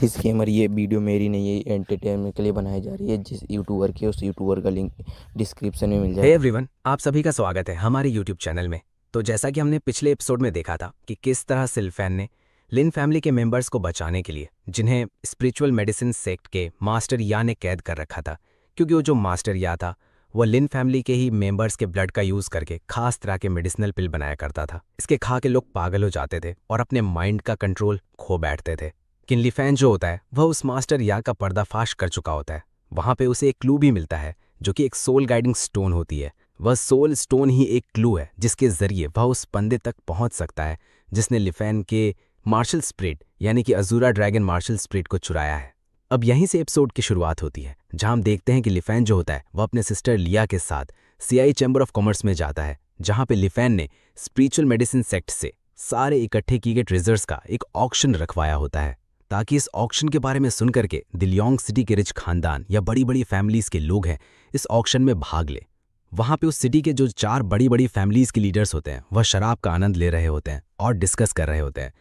Disclaimer, ये video मेरी नहीं है, एंटरटेनमेंट के लिए बनाई जा रही है। जिस यूट्यूबर की उस यूट्यूबर का लिंक डिस्क्रिप्शन में मिल हे जाएगा। एवरीवन, आप सभी का स्वागत है हमारे YouTube चैनल में। तो जैसा कि हमने पिछले एपिसोड में देखा था कि किस तरह सिल्फैन ने लिन फैमिली के मेंबर्स को बचाने के लिए, जिन्हें स्पिरिचुअल मेडिसिन सेक्ट के मास्टर या ने कैद कर रखा था, क्योंकि वो जो मास्टर या था वह लिन फैमिली के ही मेंबर्स के ब्लड का यूज करके खास तरह के मेडिसिनल पिल बनाया करता था। इसके खा के लोग पागल हो जाते थे और अपने माइंड का कंट्रोल खो बैठते थे। किनलीफैन जो होता है वह उस मास्टर या का पर्दाफाश कर चुका होता है। वहां पे उसे एक क्लू भी मिलता है जो कि एक सोल गाइडिंग स्टोन होती है। वह सोल स्टोन ही एक क्लू है जिसके जरिए वह उस बंदे तक पहुंच सकता है जिसने लिफैन के मार्शल स्पिरिट यानी कि अजूरा ड्रैगन मार्शल स्पिरिट को चुराया है। अब यहीं से एपिसोड की शुरुआत होती है, जहां हम देखते हैं कि लिफैन जो होता है वह अपने सिस्टर लिया के साथ सीआई चैम्बर ऑफ कॉमर्स में जाता है, जहां पे लिफैन ने स्पिरिचुअल मेडिसिन सेक्ट से सारे इकट्ठे किए गए ट्रेजर्स का एक ऑक्शन रखवाया होता है, ताकि इस ऑक्शन के बारे में सुनकर के दिल्योंग सिटी के रिच खानदान या बड़ी बड़ी फैमिलीज के लोग हैं इस ऑक्शन में भाग ले। वहां पे उस सिटी के जो 4 बड़ी बड़ी फैमिलीज के लीडर्स होते हैं वह शराब का आनंद ले रहे होते हैं और डिस्कस कर रहे होते हैं।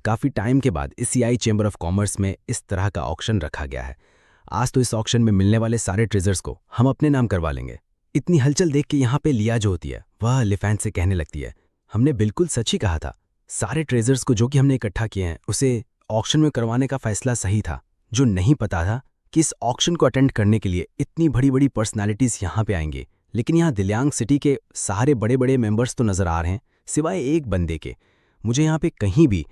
काफी टाइम के बाद इस सीआई चैम्बर ऑफ कॉमर्स में इस तरह का ऑक्शन रखा गया है। आज तो इस ऑक्शन में मिलने वाले सारे ट्रेजर्स को हम अपने नाम करवा लेंगे। इतनी हलचल देख के यहाँ पे लिया जो होती है वह लिफैन से कहने लगती है, हमने बिल्कुल सच ही कहा था। सारे ट्रेजर्स को जो कि हमने इकट्ठा किए हैं उसे ऑक्शन में करवाने का फैसला सही था। जो नहीं पता था कि इस ऑक्शन को अटेंड करने के लिए इतनी बड़ी बड़ी पर्सनालिटीज यहाँ पे आएंगे। लेकिन यहाँ दिल्यांग सिटी के सारे बड़े बड़े मेंबर्स तो नजर आ रहे हैं, सिवाय एक बंदे के। मुझे यहाँ पे कहीं भी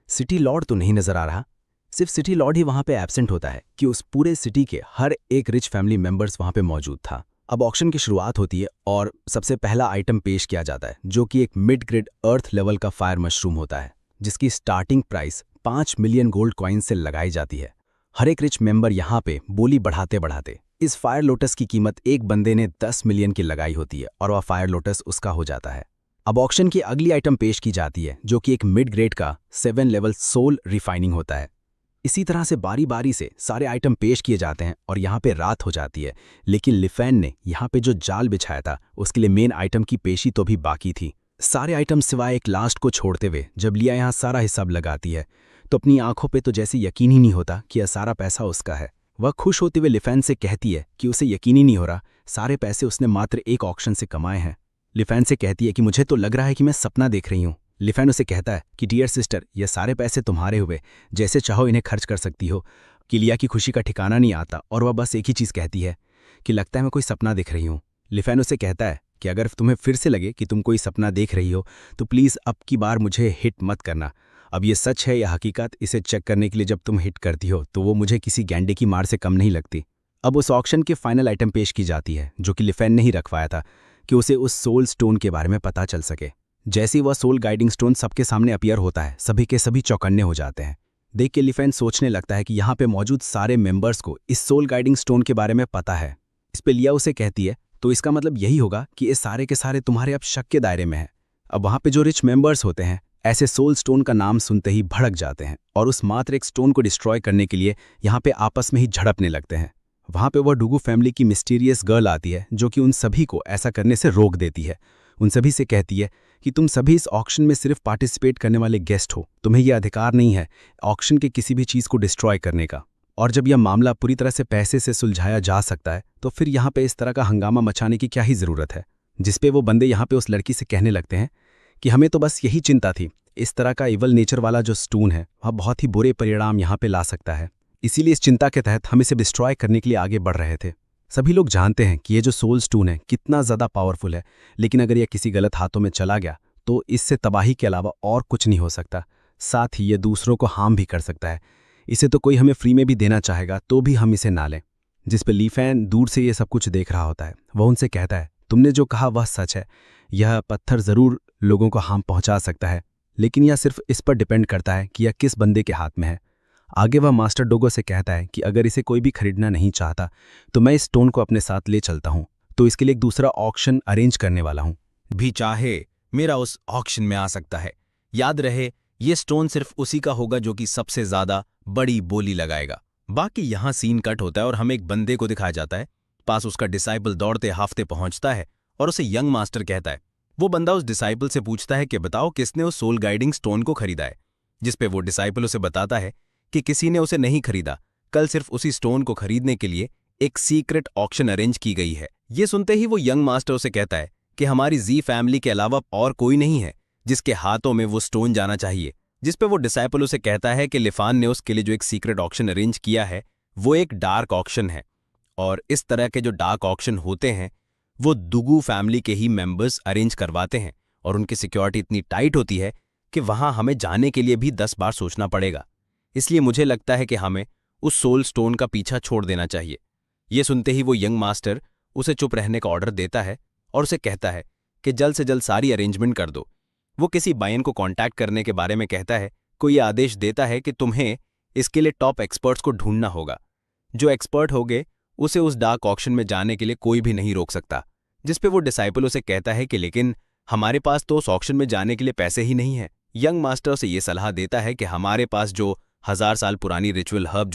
सिटी लॉर्ड तो नहीं नजर आ रहा। सिर्फ सिटी लॉर्ड ही वहां पे एब्सेंट होता है कि उस पूरे सिटी के हर एक रिच फैमिली मेंबर्स वहां पे मौजूद था। अब ऑक्शन की शुरुआत होती है और सबसे पहला आइटम पेश किया जाता है, जो कि एक मिड ग्रेड अर्थ लेवल का फायर मशरूम होता है, जिसकी starting price 5 million gold coin से लगाई जाती है। हर एक रिच मेंबर यहाँ पे बोली बढ़ाते बढ़ाते इस फायर लोटस की कीमत एक बंदे ने 10 मिलियन की लगाई होती है और वह फायर लोटस उसका हो जाता है। अब ऑक्शन की अगली आइटम पेश की जाती है, जो कि एक मिड ग्रेड का 7 लेवल सोल रिफाइनिंग होता है। इसी तरह से बारी बारी से सारे आइटम पेश किए जाते हैं और यहाँ पे रात हो जाती है। लेकिन लिफैन ने यहाँ पे जो जाल बिछाया था उसके लिए मेन आइटम की पेशी तो भी बाकी थी। सारे आइटम सिवाय एक लास्ट को छोड़ते हुए जब लिया यहाँ सारा हिसाब लगाती है तो अपनी आंखों पे तो जैसे यकीन ही नहीं होता कि यह सारा पैसा उसका है। वह खुश होते हुए लिफैन से कहती है कि उसे यकीन ही नहीं हो रहा, सारे पैसे उसने मात्र एक ऑक्शन से कमाए हैं। लिफैन से कहती है कि मुझे तो लग रहा है कि मैं सपना देख रही हूँ। लिफैन उसे कहता है कि डियर सिस्टर, ये सारे पैसे तुम्हारे हुए, जैसे चाहो इन्हें खर्च कर सकती हो। कि लिया की खुशी का ठिकाना नहीं आता और वह बस एक ही चीज़ कहती है कि लगता है मैं कोई सपना देख रही हूँ। लिफैन उसे कहता है कि अगर तुम्हें फिर से लगे कि तुम कोई सपना देख रही हो तो प्लीज़ अब की बार मुझे हिट मत करना। अब ये सच है या हकीकत, इसे चेक करने के लिए जब तुम हिट करती हो तो वो मुझे किसी गैंडे की मार से कम नहीं लगती। अब उस ऑक्शन के फाइनल आइटम पेश की जाती है, जो कि लिफैन ने ही रखवाया था कि उसे उस सोल स्टोन के बारे में पता चल सके। जैसे ही वह सोल गाइडिंग स्टोन सबके सामने अपीयर होता है, सभी के सभी चौकन्ने हो जाते हैं। देख के लिफैन सोचने लगता है कि यहाँ पे मौजूद सारे मेंबर्स को इस सोल गाइडिंग स्टोन के बारे में पता है। इस पे लिया उसे कहती है तो इसका मतलब यही होगा कि ये सारे के सारे तुम्हारे अब शक के दायरे में हैं। अब वहाँ पे जो रिच मेंबर्स होते हैं ऐसे सोल स्टोन का नाम सुनते ही भड़क जाते हैं और उस मात्र एक स्टोन को डिस्ट्रॉय करने के लिए यहाँ पे आपस में ही झड़पने लगते हैं। वहाँ पे वह डुगू फैमिली की मिस्टीरियस गर्ल आती है, जो कि उन सभी को ऐसा करने से रोक देती है। उन सभी से कहती है कि तुम सभी इस ऑक्शन में सिर्फ पार्टिसिपेट करने वाले गेस्ट हो, तुम्हें यह अधिकार नहीं है ऑक्शन के किसी भी चीज़ को डिस्ट्रॉय करने का। और जब यह मामला पूरी तरह से पैसे से सुलझाया जा सकता है तो फिर यहाँ पे इस तरह का हंगामा मचाने की क्या ही ज़रूरत है। जिसपे वो बंदे यहाँ पे उस लड़की से कहने लगते हैं कि हमें तो बस यही चिंता थी, इस तरह का इवल नेचर वाला जो स्टोन है वह बहुत ही बुरे परिणाम यहाँ पे ला सकता है, इसीलिए इस चिंता के तहत हम इसे डिस्ट्रॉय करने के लिए आगे बढ़ रहे थे। सभी लोग जानते हैं कि ये जो सोल स्टोन है कितना ज़्यादा पावरफुल है, लेकिन अगर यह किसी गलत हाथों में चला गया तो इससे तबाही के अलावा और कुछ नहीं हो सकता। साथ ही ये दूसरों को हार्म भी कर सकता है। इसे तो कोई हमें फ्री में भी देना चाहेगा तो भी हम इसे ना लें। जिस पे लिफैन दूर से ये सब कुछ देख रहा होता है। वह उनसे कहता है, तुमने जो कहा वह सच है, यह पत्थर ज़रूर लोगों को हार्म पहुंचा सकता है, लेकिन यह सिर्फ इस पर डिपेंड करता है कि यह किस बंदे के हाथ में है। आगे वह मास्टर डोगो से कहता है कि अगर इसे कोई भी खरीदना नहीं चाहता तो मैं इस स्टोन को अपने साथ ले चलता हूँ, तो इसके लिए एक दूसरा ऑक्शन अरेंज करने वाला हूँ। भी चाहे मेरा उस ऑक्शन में आ सकता है। याद रहे, ये स्टोन सिर्फ उसी का होगा जो कि सबसे ज्यादा बड़ी बोली लगाएगा। बाकी यहाँ सीन कट होता है और हमें एक बंदे को दिखाया जाता है। पास उसका डिसाइपल दौड़ते हाफते पहुंचता है और उसे यंग मास्टर कहता है। वो बंदा उस डिसाइपल से पूछता है कि बताओ किसने उस सोल गाइडिंग स्टोन को खरीदा है, जिसपे वो डिसाइपल उसे बताता है कि किसी ने उसे नहीं खरीदा, कल सिर्फ उसी स्टोन को खरीदने के लिए एक सीक्रेट ऑक्शन अरेंज की गई है। ये सुनते ही वो यंग मास्टर उसे कहता है कि हमारी जी फैमिली के अलावा और कोई नहीं है जिसके हाथों में वो स्टोन जाना चाहिए। जिस पे वो डिसाइपल उसे कहता है कि लिफान ने उसके लिए जो एक सीक्रेट ऑक्शन अरेंज किया है वो एक डार्क ऑक्शन है, और इस तरह के जो डार्क ऑक्शन होते हैं वो दुगू फैमिली के ही मेंबर्स अरेंज करवाते हैं, और उनकी सिक्योरिटी इतनी टाइट होती है कि वहां हमें जाने के लिए भी 10 बार सोचना पड़ेगा। इसलिए मुझे लगता है कि हमें उस सोल स्टोन का पीछा छोड़ देना चाहिए। ये सुनते ही वो यंग मास्टर उसे चुप रहने का ऑर्डर देता है और उसे कहता है कि जल्द से जल्द सारी अरेंजमेंट कर दो। वो किसी बायन को कांटेक्ट करने के बारे में कहता है, कोई आदेश देता है कि तुम्हें इसके लिए टॉप एक्सपर्ट्स को ढूंढना होगा। जो एक्सपर्ट होगे उसे उस डार्क ऑक्शन में जाने के लिए कोई भी नहीं रोक सकता। जिस पे वो डिसाइपल उसे कहता है कि लेकिन हमारे पास तो उस ऑक्शन में जाने के लिए पैसे ही नहीं है। यंग मास्टर उसे ये सलाह देता है कि हमारे पास जो 1000 साल पुरानी रिचुअल हर्ब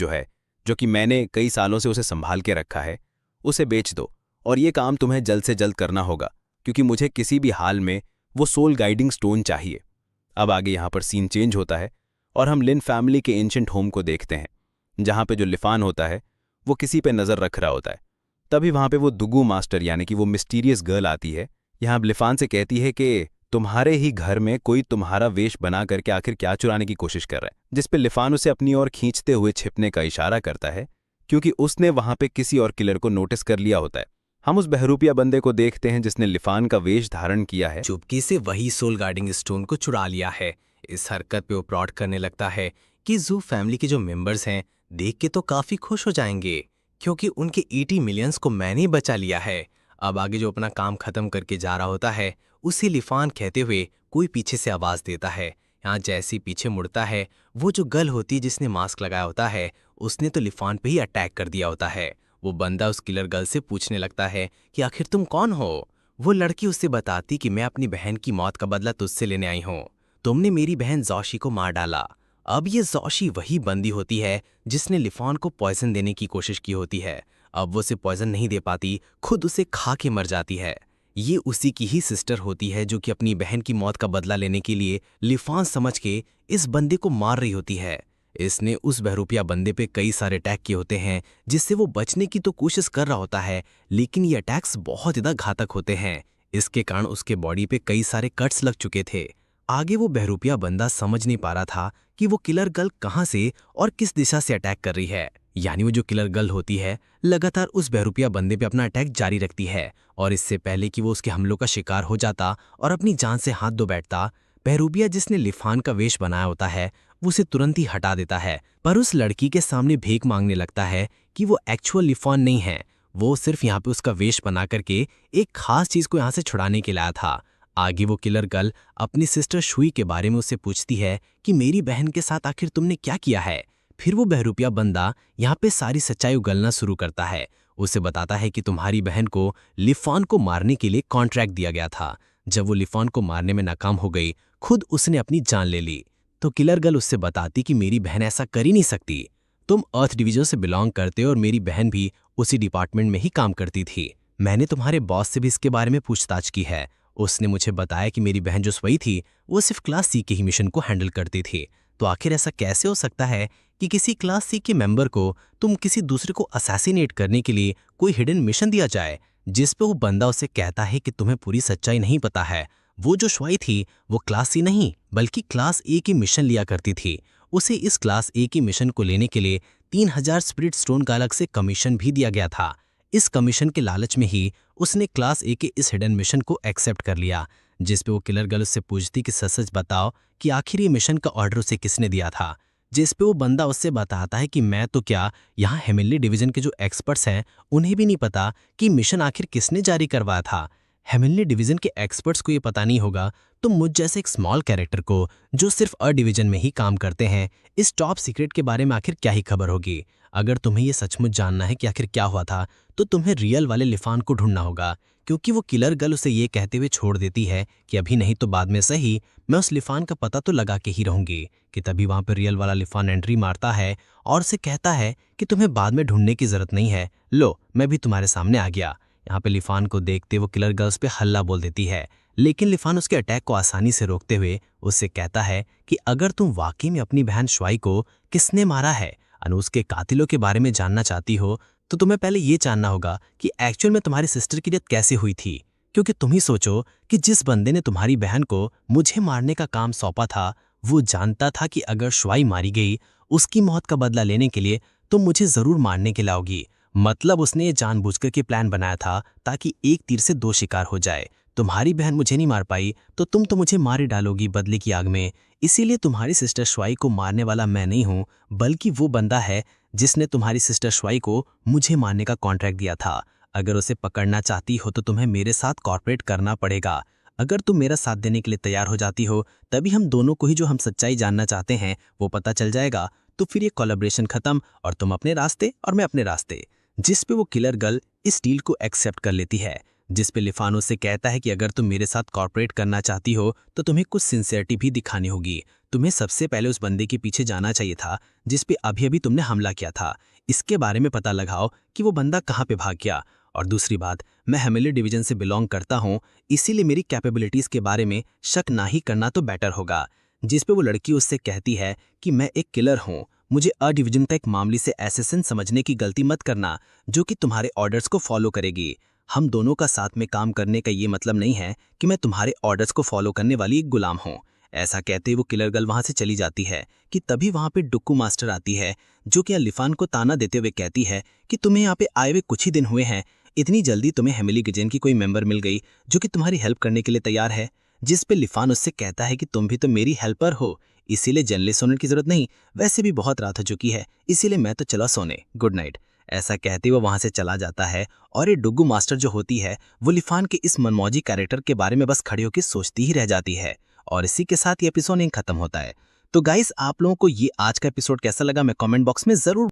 जो कि मैंने कई सालों से उसे संभाल के रखा है, उसे बेच दो, और ये काम तुम्हें जल्द से जल्द करना होगा, क्योंकि मुझे किसी भी हाल में वो सोल गाइडिंग स्टोन चाहिए। अब आगे यहाँ पर सीन चेंज होता है और हम लिन फैमिली के एंशिएंट होम को देखते हैं, जहाँ पे जो लिफान होता है वो किसी पे नज़र रख रहा होता है। तभी वहाँ पे वो दुगू मास्टर यानी कि वो मिस्टीरियस गर्ल आती है। यहाँ लिफान से कहती है कि तुम्हारे ही घर में कोई तुम्हारा वेश बना करके आखिर क्या चुराने की कोशिश कर रहा है, जिस पे लिफान उसे अपनी ओर खींचते हुए छिपने का इशारा करता है, क्योंकि उसने वहाँ पे किसी और किलर को नोटिस कर लिया होता है। हम उस बहरूपिया बंदे को देखते हैं जिसने लिफान का वेश धारण किया है, चुपके से वही सोल गार्डिंग स्टोन को चुरा लिया है। इस हरकत पे वो प्लॉट करने लगता है कि जू फैमिली के जो मेंबर्स हैं देख के तो काफी खुश हो जाएंगे, क्योंकि उनके 80 मिलियंस को मैंने बचा लिया है। अब आगे जो अपना काम खत्म करके जा रहा होता है उसे लिफान कहते हुए कोई पीछे से आवाज देता है। यहाँ जैसे ही पीछे मुड़ता है, वो जो गर्ल होती है जिसने मास्क लगाया होता है उसने तो लिफान पे ही अटैक कर दिया होता है। वो बंदा उस किलर गर्ल से पूछने लगता है कि आखिर तुम कौन हो। वो लड़की उससे बताती कि मैं अपनी बहन की मौत का बदला तुझसे लेने आई हूँ, तुमने मेरी बहन जोशी को मार डाला। अब ये जोशी वही बंदी होती है जिसने लिफान को पॉइजन देने की कोशिश की होती है। अब वो उसे पॉइजन नहीं दे पाती, खुद उसे खा के मर जाती है। ये उसी की ही सिस्टर होती है जो कि अपनी बहन की मौत का बदला लेने के लिए लिफान समझ के इस बंदे को मार रही होती है। इसने उस बहरूपिया बंदे पे कई सारे अटैक किए होते हैं, जिससे वो बचने की तो कोशिश कर रहा होता है, लेकिन ये अटैक्स बहुत ज़्यादा घातक होते हैं। इसके कारण उसके बॉडी पे कई सारे कट्स लग चुके थे। आगे वो बहरूपिया बंदा समझ नहीं पा रहा था कि वो किलर गर्ल कहाँ से और किस दिशा से अटैक कर रही है। यानी वो जो किलर गर्ल होती है लगातार उस बहरूपिया बंदे पे अपना अटैक जारी रखती है, और इससे पहले कि वो उसके हमलों का शिकार हो जाता और अपनी जान से हाथ धो बैठता, बहरूपिया जिसने लिफान का वेश बनाया होता है वो उसे तुरंत ही हटा देता है। पर उस लड़की के सामने भीख मांगने लगता है कि वो एक्चुअल लिफान नहीं है, वो सिर्फ यहाँ पे उसका वेश बना करके एक खास चीज को यहाँ से छुड़ाने के लिए आया था। आगे वो किलर गर्ल अपनी सिस्टर शुई के बारे में उससे पूछती है कि मेरी बहन के साथ आखिर तुमने क्या किया है। फिर वो बहरूपिया बंदा यहाँ पे सारी सच्चाई उगलना शुरू करता है। उसे बताता है कि तुम्हारी बहन को लिफान को मारने के लिए कॉन्ट्रैक्ट दिया गया था। जब वो लिफान को मारने में नाकाम हो गई, खुद उसने अपनी जान ले ली। तो किलर गर्ल उससे बताती कि मेरी बहन ऐसा कर ही नहीं सकती, तुम अर्थ डिवीजन से बिलोंग करते हो और मेरी बहन भी उसी डिपार्टमेंट में ही काम करती थी। मैंने तुम्हारे बॉस से भी इसके बारे में पूछताछ की है, उसने मुझे बताया कि मेरी बहन जो सोई थी वो सिर्फ क्लास सी के ही मिशन को हैंडल करती थी। तो आखिर ऐसा कैसे हो सकता है कि किसी क्लास सी के मेंबर को तुम किसी दूसरे को असैसिनेट करने के लिए कोई हिडन मिशन दिया जाए, जिस पे वो बंदा उसे कहता है कि तुम्हें पूरी सच्चाई नहीं पता है। वो जो श्वाई थी वो क्लास सी नहीं बल्कि क्लास ए की मिशन लिया करती थी। उसे इस क्लास ए की मिशन को लेने के लिए 3000 स्पिरिट स्टोन का अलग से कमीशन भी दिया गया था। इस कमीशन के लालच में ही उसने क्लास ए के इस हिडन मिशन को एक्सेप्ट कर लिया, जिस पे वो किलर गर्ल उससे पूछती कि सच सच बताओ कि आखिर ये मिशन का ऑर्डर उसे किसने दिया था। जिस पे वो बंदा उससे बताता है कि मैं तो क्या, यहाँ हेमिनली डिवीजन के जो एक्सपर्ट्स हैं उन्हें भी नहीं पता कि मिशन आखिर किसने जारी करवाया था। हेमिनली डिवीजन के एक्सपर्ट्स को ये पता नहीं होगा तो मुझ जैसे एक स्मॉल कैरेक्टर को जो सिर्फ डिवीजन में ही काम करते हैं इस टॉप सीक्रेट के बारे में आखिर क्या ही खबर होगी। अगर तुम्हें ये सचमुच जानना है कि आखिर क्या हुआ था तो तुम्हें रियल वाले लिफान को ढूंढना होगा, क्योंकि वो किलर गर्ल उसे ये कहते हुए छोड़ देती है कि अभी नहीं तो बाद में सही मैं उस लिफान का पता तो लगा के ही रहूंगी। कि तभी वहां पर रियल वाला लिफान एंट्री मारता है और उसे कहता है कि तुम्हें बाद में ढूंढने की जरूरत नहीं है, लो मैं भी तुम्हारे सामने आ गया। यहाँ पे लिफान को देखते वो किलर गर्ल्स पे हल्ला बोल देती है, लेकिन लिफान उसके अटैक को आसानी से रोकते हुए उससे कहता है कि अगर तुम वाकई में अपनी बहन श्वाई को किसने मारा है और उसके कातिलों के बारे में जानना चाहती हो तो तुम्हें पहले ये जानना होगा कि एक्चुअल में तुम्हारी सिस्टर की डेथ कैसे हुई थी। क्योंकि तुम ही सोचो कि जिस बंदे ने तुम्हारी बहन को मुझे मारने का काम सौंपा था वो जानता था कि अगर श्वाई मारी गई उसकी मौत का बदला लेने के लिए तुम मुझे जरूर मारने के लाओगी। मतलब उसने ये जानबूझकर के प्लान बनाया था ताकि एक तीर से दो शिकार हो जाए। तुम्हारी बहन मुझे नहीं मार पाई तो तुम तो मुझे मारे डालोगी बदले की आग में। इसीलिए तुम्हारी सिस्टर श्वाई को मारने वाला मैं नहीं हूं बल्कि वो बंदा है जिसने तुम्हारी सिस्टर श्वाई को मुझे मारने का कॉन्ट्रैक्ट दिया था। अगर उसे पकड़ना चाहती हो तो तुम्हें मेरे साथ कॉर्पोरेट करना पड़ेगा। अगर तुम मेरा साथ देने के लिए तैयार हो जाती हो तभी हम दोनों को ही जो हम सच्चाई जानना चाहते हैं वो पता चल जाएगा। तो फिर ये कोलैबोरेशन खत्म और तुम अपने रास्ते और मैं अपने रास्ते। जिस पे वो किलर गर्ल इस डील को एक्सेप्ट कर लेती है, जिस पे लिफानो से कहता है कि अगर तुम मेरे साथ कॉर्पोरेट करना चाहती हो तो तुम्हें कुछ सिंसियरिटी भी दिखानी होगी। तुम्हें सबसे पहले उस बंदे के पीछे जाना चाहिए था जिस पे अभी अभी तुमने हमला किया था। इसके बारे में पता लगाओ कि वो बंदा कहाँ पे भाग गया। और दूसरी बात, मैं हेमिली डिवीजन से बिलोंग करता हूँ, इसीलिए मेरी कैपेबिलिटीज के बारे में शक ना ही करना तो बेटर होगा। जिस पे वो लड़की उससे कहती है कि मैं एक किलर हूँ, मुझे अ डिवीजन तक मामले से एसेसिन समझने की गलती मत करना जो कि तुम्हारे ऑर्डर्स को फॉलो करेगी। हम दोनों का साथ में काम करने का ये मतलब नहीं है कि मैं तुम्हारे ऑर्डर्स को फॉलो करने वाली एक गुलाम हूँ। ऐसा कहते वो किलर गर्ल वहां से चली जाती है कि तभी वहां पे डुक्कू मास्टर आती है जो कि लिफान को ताना देते हुए कहती है कि तुम्हें यहाँ पे आए हुए कुछ ही दिन हुए हैं, इतनी जल्दी तुम्हें हेमिली किचन की कोई मेंबर मिल गई जो कि तुम्हारी हेल्प करने के लिए तैयार है। जिस पे लिफान उससे कहता है कि तुम भी तो मेरी हेल्पर हो, इसीलिए जर्नलिस्ट होने की जरूरत नहीं, वैसे भी बहुत रात हो चुकी है, इसीलिए मैं तो चला सोने, गुड नाइट। ऐसा कहते वो वहां से चला जाता है और ये डुग्गू मास्टर जो होती है वो लिफान के इस मनमौजी कैरेक्टर के बारे में बस खड़ी होकर सोचती ही रह जाती है। और इसी के साथ ये एपिसोड खत्म होता है। तो गाइस, आप लोगों को ये आज का एपिसोड कैसा लगा मैं कमेंट बॉक्स में जरूर